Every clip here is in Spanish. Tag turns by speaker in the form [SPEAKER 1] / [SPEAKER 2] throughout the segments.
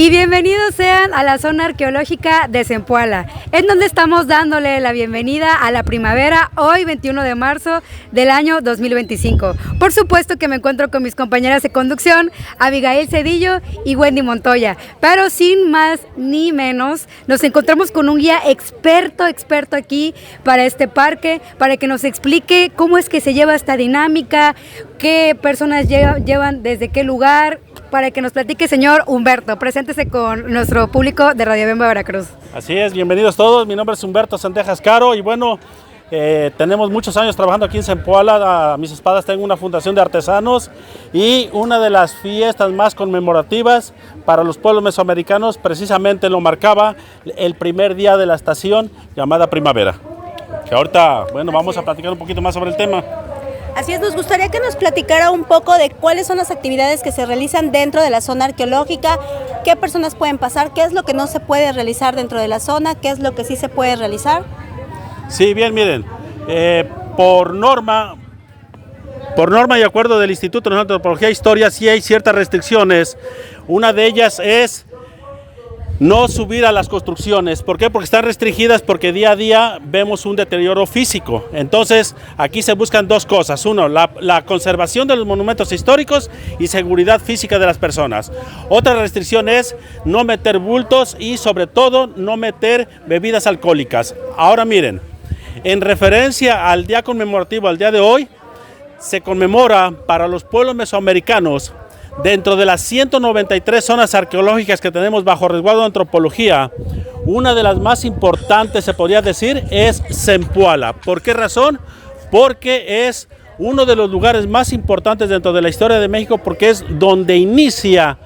[SPEAKER 1] Y bienvenidos sean a la zona arqueológica de Zempoala, en donde estamos dándole la bienvenida a la primavera, hoy 21 de marzo del año 2025. Por supuesto que me encuentro con mis compañeras de conducción, Abigail Cedillo y Wendy Montoya, pero sin más ni menos, nos encontramos con un guía experto aquí para este parque, para que nos explique cómo es que se lleva esta dinámica, qué personas llevan desde qué lugar, para que nos platique, señor Humberto. Preséntese con nuestro público de Radio Bemba Veracruz.
[SPEAKER 2] Así es, bienvenidos todos. Mi nombre es Humberto Sendejas Caro y bueno, tenemos muchos años trabajando aquí en Zempoala. A mis espaldas tengo una fundación de artesanos y una de las fiestas más conmemorativas para los pueblos mesoamericanos precisamente lo marcaba el primer día de la estación llamada primavera. Que ahorita, bueno, vamos a platicar un poquito más sobre el tema.
[SPEAKER 3] Así es, nos gustaría que nos platicara un poco de cuáles son las actividades que se realizan dentro de la zona arqueológica, qué personas pueden pasar, qué es lo que no se puede realizar dentro de la zona, qué es lo que sí se puede realizar.
[SPEAKER 2] Sí, bien, miren, por norma y acuerdo del Instituto Nacional de Antropología e Historia, sí hay ciertas restricciones. Una de ellas es no subir a las construcciones. ¿Por qué? Porque están restringidas, porque día a día vemos un deterioro físico. Entonces, aquí se buscan dos cosas. Uno, la conservación de los monumentos históricos y seguridad física de las personas. Otra restricción es no meter bultos y, sobre todo, no meter bebidas alcohólicas. Ahora miren, en referencia al día conmemorativo, al día de hoy, se conmemora para los pueblos mesoamericanos. Dentro de las 193 zonas arqueológicas que tenemos bajo resguardo de antropología, una de las más importantes, se podría decir, es Zempoala. ¿Por qué razón? Porque es uno de los lugares más importantes dentro de la historia de México, porque es donde inicia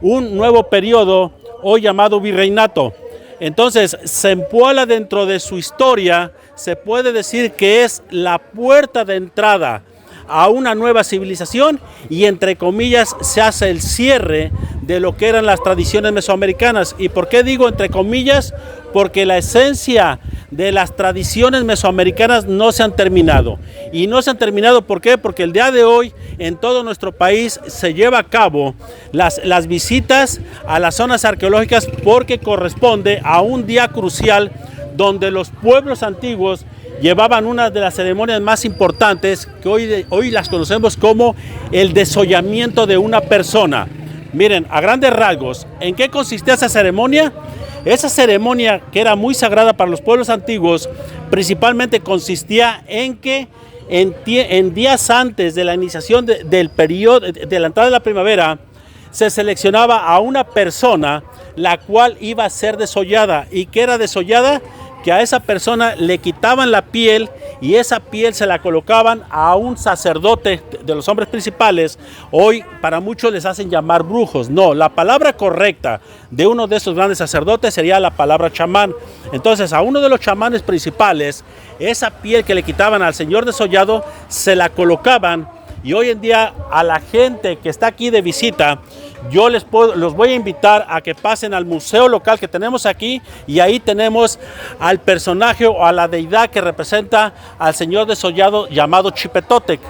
[SPEAKER 2] un nuevo periodo, hoy llamado virreinato. Entonces, Zempoala, dentro de su historia, se puede decir que es la puerta de entrada a una nueva civilización y, entre comillas, se hace el cierre de lo que eran las tradiciones mesoamericanas. ¿Y por qué digo entre comillas? Porque la esencia de las tradiciones mesoamericanas no se han terminado. Y no se han terminado, ¿por qué? Porque el día de hoy en todo nuestro país se lleva a cabo las visitas a las zonas arqueológicas, porque corresponde a un día crucial donde los pueblos antiguos llevaban una de las ceremonias más importantes, que hoy las conocemos como el desollamiento de una persona. Miren, a grandes rasgos, ¿en qué consistía esa ceremonia? Esa ceremonia, que era muy sagrada para los pueblos antiguos, principalmente consistía en que en días antes de la iniciación del periodo, de la entrada de la primavera, se seleccionaba a una persona la cual iba a ser desollada. ¿Y qué era desollada? Que a esa persona le quitaban la piel y esa piel se la colocaban a un sacerdote de los hombres principales. Hoy para muchos les hacen llamar brujos. No, la palabra correcta de uno de esos grandes sacerdotes sería la palabra chamán. Entonces, a uno de los chamanes principales, esa piel que le quitaban al señor desollado, se la colocaban. Y hoy en día, a la gente que está aquí de visita, yo los voy a invitar a que pasen al museo local que tenemos aquí, y ahí tenemos al personaje o a la deidad que representa al señor desollado llamado Chipetotec.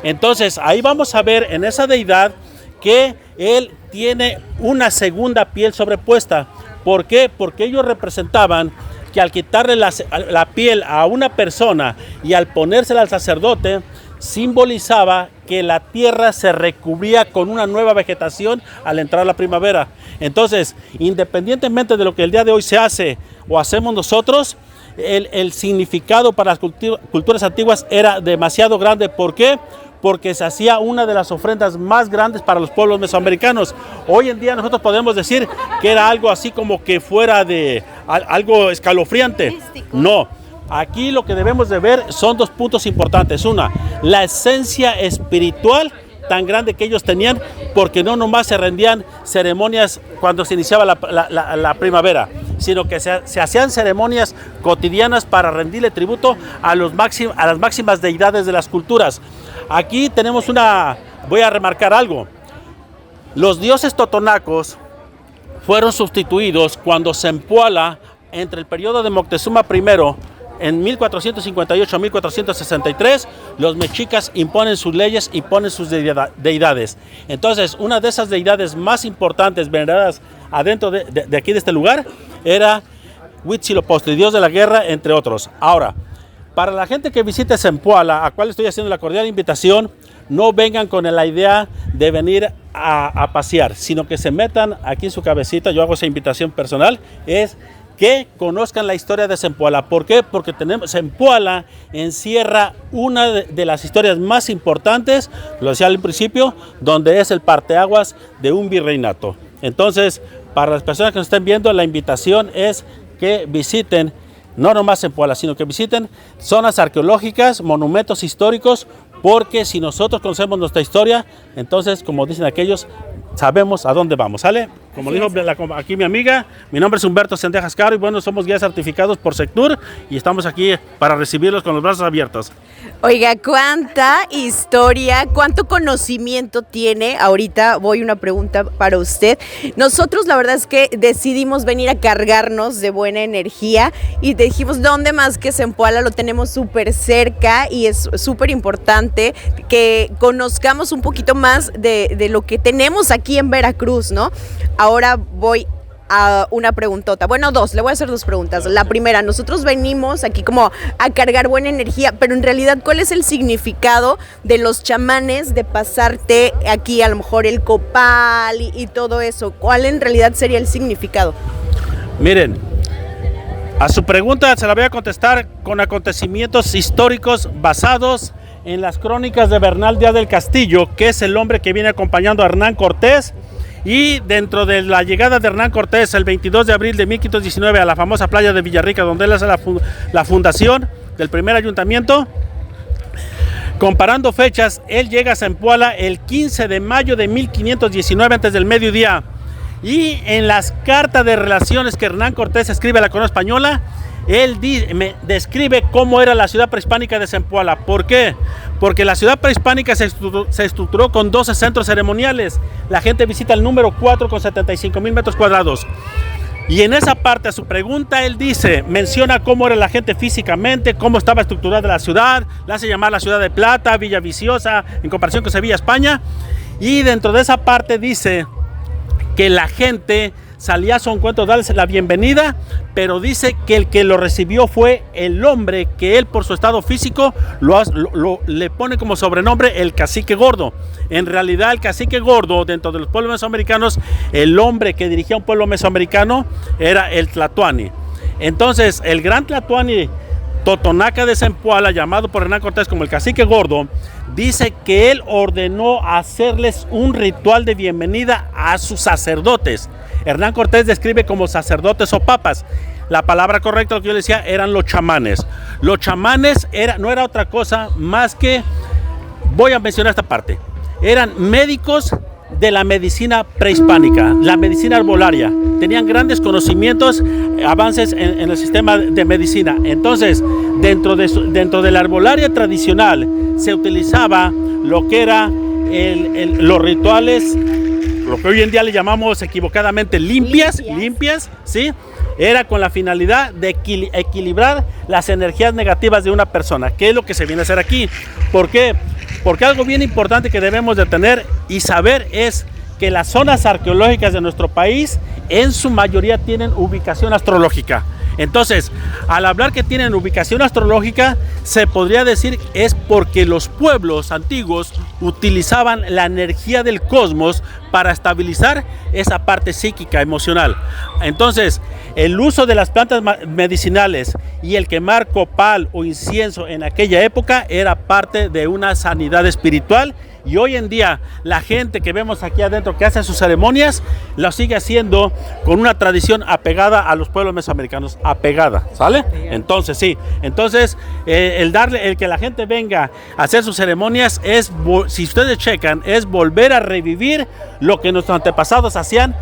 [SPEAKER 2] Entonces ahí vamos a ver en esa deidad que él tiene una segunda piel sobrepuesta. ¿Por qué? Porque ellos representaban que al quitarle la piel a una persona y al ponérsela al sacerdote, simbolizaba que la tierra se recubría con una nueva vegetación al entrar la primavera. Entonces, independientemente de lo que el día de hoy se hace o hacemos nosotros, el significado para las culturas antiguas era demasiado grande. ¿Por qué? Porque se hacía una de las ofrendas más grandes para los pueblos mesoamericanos. Hoy en día nosotros podemos decir que era algo así como que fuera de algo escalofriante. Místico. No. Aquí lo que debemos de ver son dos puntos importantes. Una, la esencia espiritual tan grande que ellos tenían, porque no nomás se rendían ceremonias cuando se iniciaba la primavera, sino que se hacían ceremonias cotidianas para rendirle tributo a las máximas deidades de las culturas. Aquí tenemos voy a remarcar algo. Los dioses totonacos fueron sustituidos cuando Zempoala, entre el periodo de Moctezuma I, en 1458 a 1463, los mexicas imponen sus leyes y ponen sus deidades. Entonces, una de esas deidades más importantes veneradas adentro de aquí de este lugar era Huitzilopochtli, dios de la guerra, entre otros. Ahora, para la gente que visite Zempoala, a cual estoy haciendo la cordial invitación, no vengan con la idea de venir a pasear, sino que se metan aquí en su cabecita. Yo hago esa invitación personal, es que conozcan la historia de Zempoala. ¿Por qué? Porque Zempoala encierra una de las historias más importantes, lo decía al principio, donde es el parteaguas de un virreinato. Entonces, para las personas que nos estén viendo, la invitación es que visiten no nomás Zempoala, sino que visiten zonas arqueológicas, monumentos históricos, porque si nosotros conocemos nuestra historia, entonces, como dicen aquellos, sabemos a dónde vamos, ¿sale? Como dijo aquí mi amiga, mi nombre es Humberto Sendejas Caro y bueno, somos guías certificados por Sectur y estamos aquí para recibirlos con los brazos abiertos.
[SPEAKER 4] Oiga, ¿cuánta historia, cuánto conocimiento tiene? Ahorita voy una pregunta para usted. Nosotros la verdad es que decidimos venir a cargarnos de buena energía y dijimos, ¿dónde más que Zempoala? Lo tenemos súper cerca y es súper importante que conozcamos un poquito más de lo que tenemos aquí en Veracruz, ¿no? Ahora voy a una preguntota, bueno, le voy a hacer dos preguntas. La primera, nosotros venimos aquí como a cargar buena energía, pero en realidad, ¿cuál es el significado de los chamanes de pasarte aquí a lo mejor el copal y todo eso? ¿Cuál en realidad sería el significado?
[SPEAKER 2] Miren, a su pregunta se la voy a contestar con acontecimientos históricos basados en las crónicas de Bernal Díaz del Castillo, que es el hombre que viene acompañando a Hernán Cortés. Y dentro de la llegada de Hernán Cortés el 22 de abril de 1519 a la famosa playa de Villarrica, donde él hace la fundación del primer ayuntamiento, comparando fechas, él llega a Zempoala el 15 de mayo de 1519 antes del mediodía. Y en las cartas de relaciones que Hernán Cortés escribe a la corona española, él describe cómo era la ciudad prehispánica de Zempoala. ¿Por qué? Porque la ciudad prehispánica se estructuró con 12 centros ceremoniales. La gente visita el número 4 con 75,000 metros cuadrados. Y en esa parte, a su pregunta, él menciona cómo era la gente físicamente, cómo estaba estructurada la ciudad, la hace llamar la ciudad de plata, Villa Viciosa, en comparación con Sevilla, España. Y dentro de esa parte dice que la gente salía a su encuentro, darles la bienvenida, pero dice que el que lo recibió fue el hombre que él, por su estado físico, le pone como sobrenombre el cacique gordo. En realidad, el cacique gordo, dentro de los pueblos mesoamericanos, el hombre que dirigía un pueblo mesoamericano era el Tlatoani. Entonces, el gran Tlatoani Totonaca de Zempoala, llamado por Hernán Cortés como el cacique gordo, dice que él ordenó hacerles un ritual de bienvenida a sus sacerdotes. Hernán Cortés describe como sacerdotes o papas. La palabra correcta, lo que yo le decía, eran los chamanes. Los chamanes no era otra cosa más que, voy a mencionar esta parte, eran médicos de la medicina prehispánica, la medicina arbolaria. Tenían grandes conocimientos, avances en el sistema de medicina. Entonces, dentro de la arbolaria tradicional se utilizaba lo que era los rituales, lo que hoy en día le llamamos equivocadamente limpias, ¿sí? Era con la finalidad de equilibrar las energías negativas de una persona. ¿Qué es lo que se viene a hacer aquí? ¿Por qué? Porque algo bien importante que debemos de tener y saber es que las zonas arqueológicas de nuestro país en su mayoría tienen ubicación astrológica. Entonces, al hablar que tienen ubicación astrológica, se podría decir es porque los pueblos antiguos utilizaban la energía del cosmos para estabilizar esa parte psíquica, emocional. Entonces, el uso de las plantas medicinales y el quemar copal o incienso en aquella época era parte de una sanidad espiritual. Y hoy en día la gente que vemos aquí adentro que hace sus ceremonias lo sigue haciendo con una tradición apegada a los pueblos mesoamericanos, apegada, ¿sale? Entonces sí, el que la gente venga a hacer sus ceremonias es, si ustedes checan, es volver a revivir lo que nuestros antepasados hacían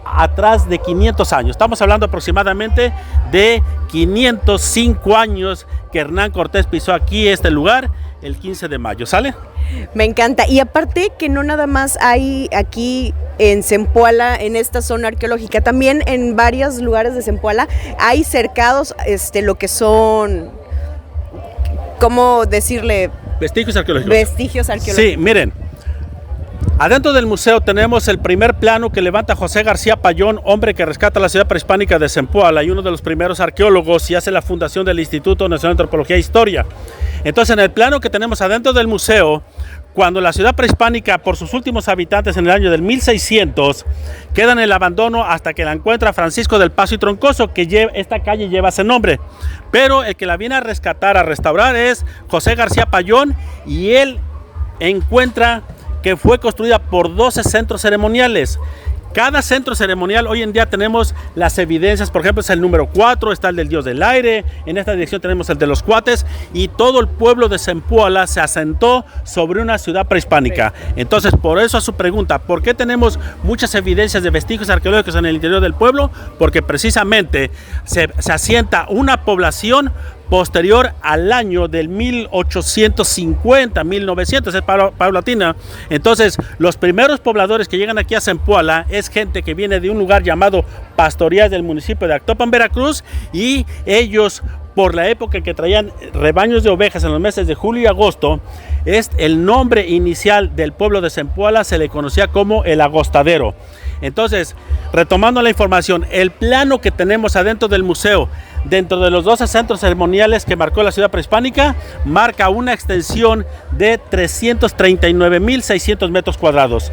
[SPEAKER 2] atrás de 500 años. Estamos hablando aproximadamente de 505 años que Hernán Cortés pisó aquí este lugar el 15 de mayo, ¿sale?
[SPEAKER 4] Me encanta. Y aparte que no nada más hay aquí en Zempoala, en esta zona arqueológica, también en varios lugares de Zempoala hay cercados lo que son, ¿cómo decirle?
[SPEAKER 2] Vestigios arqueológicos.
[SPEAKER 4] Vestigios arqueológicos.
[SPEAKER 2] Sí, miren, Adentro del museo tenemos el primer plano que levanta José García Payón, hombre que rescata la ciudad prehispánica de Zempoala y uno de los primeros arqueólogos y hace la fundación del Instituto Nacional de Antropología e Historia. Entonces, en el plano que tenemos adentro del museo, cuando la ciudad prehispánica, por sus últimos habitantes en el año del 1600, queda en el abandono hasta que la encuentra Francisco del Paso y Troncoso, que esta calle lleva ese nombre. Pero el que la viene a rescatar, a restaurar, es José García Payón, y él encuentra que fue construida por 12 centros ceremoniales. Cada centro ceremonial, hoy en día tenemos las evidencias, por ejemplo, es el número 4, está el del dios del aire, en esta dirección tenemos el de los cuates, y todo el pueblo de Zempoala se asentó sobre una ciudad prehispánica. Entonces, por eso a su pregunta, ¿por qué tenemos muchas evidencias de vestigios arqueológicos en el interior del pueblo? Porque precisamente se asienta una población posterior al año del 1850, 1900, es paulatina. Entonces, los primeros pobladores que llegan aquí a Zempoala es gente que viene de un lugar llamado Pastorías del municipio de Actopan, Veracruz, y ellos, por la época en que traían rebaños de ovejas en los meses de julio y agosto, el nombre inicial del pueblo de Zempoala se le conocía como el Agostadero. Entonces, retomando la información, el plano que tenemos adentro del museo, dentro de los 12 centros ceremoniales que marcó la ciudad prehispánica, marca una extensión de 339.600 metros cuadrados.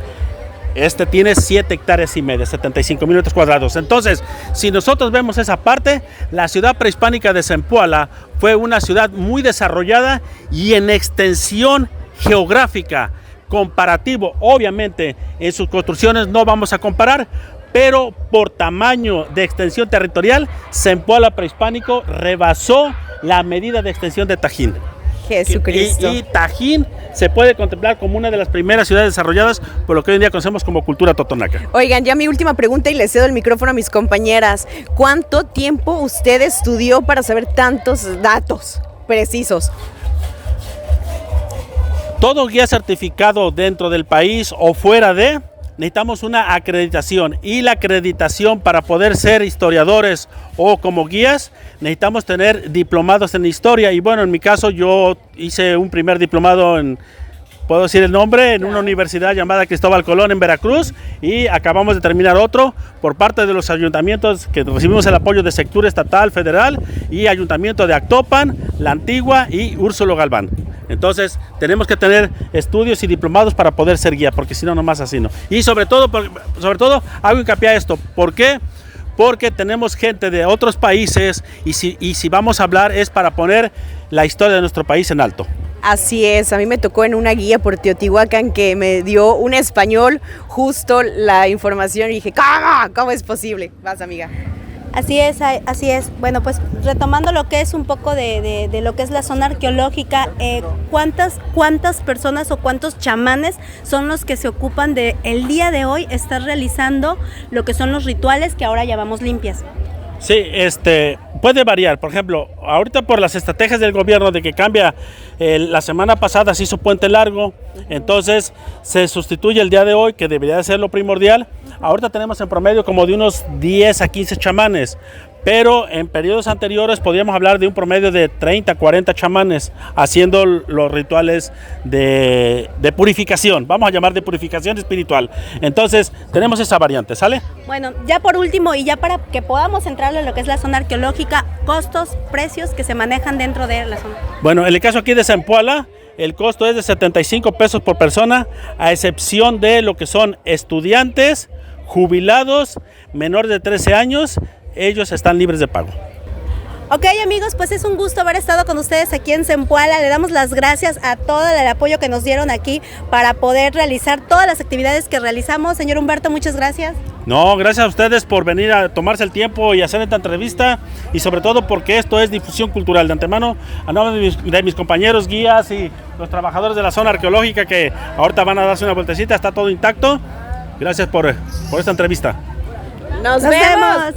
[SPEAKER 2] Este tiene 7 hectáreas y media, 75.000 metros cuadrados. Entonces, si nosotros vemos esa parte, la ciudad prehispánica de Zempoala fue una ciudad muy desarrollada y en extensión geográfica. Comparativo, obviamente, en sus construcciones no vamos a comparar, pero por tamaño de extensión territorial, Zempoala prehispánico rebasó la medida de extensión de Tajín.
[SPEAKER 4] Jesucristo.
[SPEAKER 2] Y Tajín se puede contemplar como una de las primeras ciudades desarrolladas por lo que hoy en día conocemos como cultura totonaca.
[SPEAKER 4] Oigan, ya mi última pregunta y le cedo el micrófono a mis compañeras. ¿Cuánto tiempo usted estudió para saber tantos datos precisos?
[SPEAKER 2] Todo guía certificado dentro del país o fuera de, necesitamos una acreditación, y la acreditación para poder ser historiadores o como guías necesitamos tener diplomados en historia. Y bueno, en mi caso yo hice un primer diplomado en, puedo decir el nombre, en una universidad llamada Cristóbal Colón en Veracruz, y acabamos de terminar otro por parte de los ayuntamientos que recibimos el apoyo de Sectura Estatal, Federal y Ayuntamiento de Actopan, La Antigua y Úrsulo Galván. Entonces tenemos que tener estudios y diplomados para poder ser guía, porque si no, nomás así no. Y sobre todo hago hincapié a esto. ¿Por qué? Porque tenemos gente de otros países y si vamos a hablar es para poner la historia de nuestro país en alto.
[SPEAKER 4] Así es, a mí me tocó en una guía por Teotihuacán que me dio un español justo la información y dije, ¿cómo es posible? Vas, amiga.
[SPEAKER 3] Así es, así es. Bueno, pues retomando lo que es un poco de lo que es la zona arqueológica, ¿cuántas personas o cuántos chamanes son los que se ocupan de el día de hoy estar realizando lo que son los rituales que ahora llamamos limpias?
[SPEAKER 2] Sí, puede variar. Por ejemplo, ahorita por las estrategias del gobierno de que cambia, la semana pasada se hizo puente largo, entonces se sustituye el día de hoy, que debería de ser lo primordial. Ahorita tenemos en promedio como de unos 10 a 15 chamanes, pero en periodos anteriores podríamos hablar de un promedio de 30, 40 chamanes haciendo los rituales de purificación, vamos a llamar de purificación espiritual. Entonces tenemos esa variante, ¿sale?
[SPEAKER 3] Bueno, ya por último y ya para que podamos entrar en lo que es la zona arqueológica, costos, precios que se manejan dentro de la zona.
[SPEAKER 2] Bueno, en el caso aquí de Zempoala, el costo es de 75 pesos por persona, a excepción de lo que son estudiantes, jubilados, menores de 13 años, ellos están libres de pago.
[SPEAKER 3] Ok, amigos, pues es un gusto haber estado con ustedes aquí en Zempoala. Le damos las gracias a todo el apoyo que nos dieron aquí para poder realizar todas las actividades que realizamos. Señor Humberto, muchas gracias.
[SPEAKER 2] No, gracias a ustedes por venir a tomarse el tiempo y hacer esta entrevista, y sobre todo porque esto es difusión cultural. De antemano, a nombre de mis compañeros guías y los trabajadores de la zona arqueológica que ahorita van a darse una vueltecita, está todo intacto. Gracias por esta entrevista.
[SPEAKER 4] ¡Nos vemos!